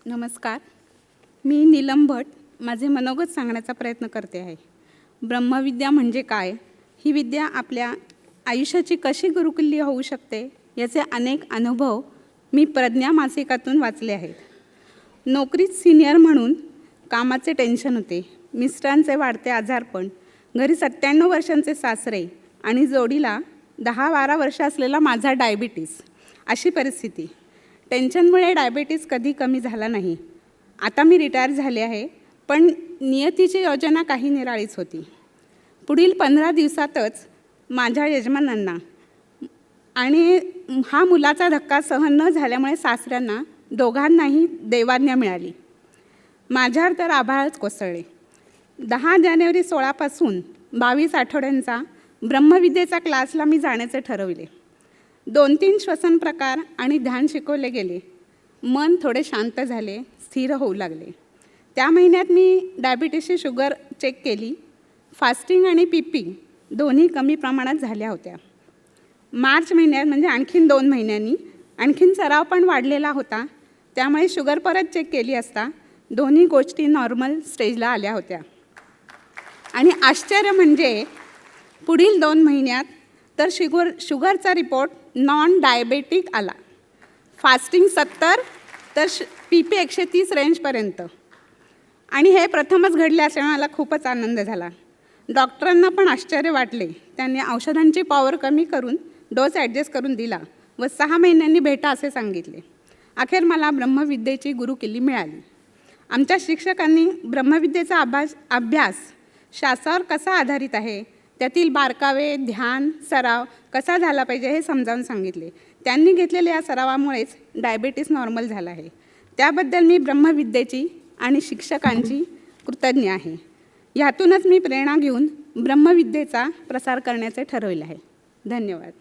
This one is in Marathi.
नमस्कार. मी नीलम भट माझे मनोगत सांगण्याचा प्रयत्न करते आहे. ब्रह्मविद्या म्हणजे काय? ही विद्या आपल्या आयुष्याची कशी गुरुकिल्ली होऊ शकते याचे अनेक अनुभव मी प्रज्ञा मासिकातून वाचले आहेत. नोकरीत सिनियर म्हणून कामाचे टेन्शन होते, मिस्टरांचे वाढते आजारपण, घरी 97 वर्षांचे सासरे आणि जोडीला 10-12 वर्ष असलेला माझा डायबिटीस, अशी परिस्थिती. टेन्शनमुळे डायबिटीस कधी कमी झाला नाही. आता मी रिटायर झाले आहे, पण नियतीची योजना काही निराळीच होती. पुढील 15 दिवसातच माझ्या यजमानांना आणि हा मुलाचा धक्का सहन न झाल्यामुळे सासऱ्यांना दोघांनाही देवाज्ञा मिळाली. माझ्यावर तर आभाळच कोसळले. 10 जानेवारी 16 पासून 22 आठवड्यांचा ब्रह्मविद्येचा क्लासला मी जाण्याचे ठरविले. 2-3 श्वसन प्रकार आणि ध्यान शिकवले गेले. मन थोडे शांत झाले, स्थिर होऊ लागले. त्या महिन्यात मी डायबिटीसची शुगर चेक केली. फास्टिंग आणि PP दोन्ही कमी प्रमाणात झाल्या होत्या. मार्च महिन्यात म्हणजे आणखीन 2 महिन्यांनी आणखीन सराव पण वाढलेला होता. त्यामुळे शुगर परत चेक केली असता दोन्ही गोष्टी नॉर्मल स्टेजला आल्या होत्या. आणि आश्चर्य म्हणजे पुढील 2 महिन्यात तर शुगरचा रिपोर्ट नॉन डायबेटिक आला. फास्टिंग 70 तर PP 130 रेंजपर्यंत. आणि हे प्रथमच घडले असल्यामुळे मला खूपच आनंद झाला. डॉक्टरांना पण आश्चर्य वाटले. त्यांनी औषधांची पॉवर कमी करून डोस ॲडजस्ट करून दिला व 6 महिन्यांनी भेटा असे सांगितले. अखेर मला ब्रह्मविद्येची गुरुकिल्ली मिळाली. आमच्या शिक्षकांनी ब्रह्मविद्येचा अभ्यास शास्त्रावर कसा आधारित आहे, त्यातील बारकावे, ध्यान, सराव कसा झाला पाहिजे हे समजावून सांगितले. त्यांनी घेतलेल्या या सरावामुळेच डायबिटीस नॉर्मल झाला आहे. त्याबद्दल मी ब्रह्मविद्येची आणि शिक्षकांची कृतज्ञ आहे. ह्यातूनच मी प्रेरणा घेऊन ब्रह्मविद्येचा प्रसार करण्याचे ठरवले आहे. धन्यवाद.